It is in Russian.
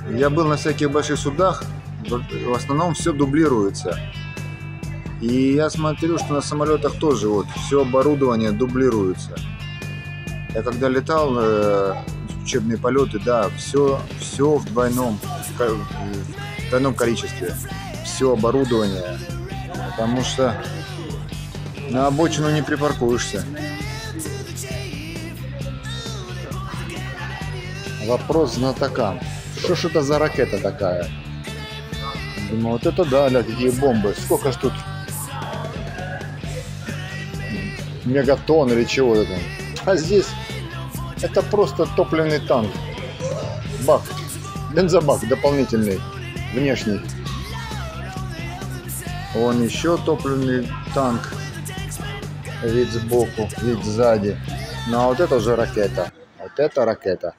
Я был на всяких больших судах, в основном все дублируется. И я смотрю, что на самолетах тоже вот все оборудование дублируется. Я когда летал учебные полеты, да, все в двойном количестве, все оборудование, потому что на обочину не припаркуешься. Вопрос знатокам. Что ж это за ракета такая? Думаю, вот это да, какие бомбы. Сколько ж тут? Мегатонн или чего-то там. А здесь это просто топливный танк. Бак. Бензобак дополнительный. Внешний. Вон еще топливный танк. Вид сбоку, вид сзади. Ну а вот это уже ракета. Вот это ракета.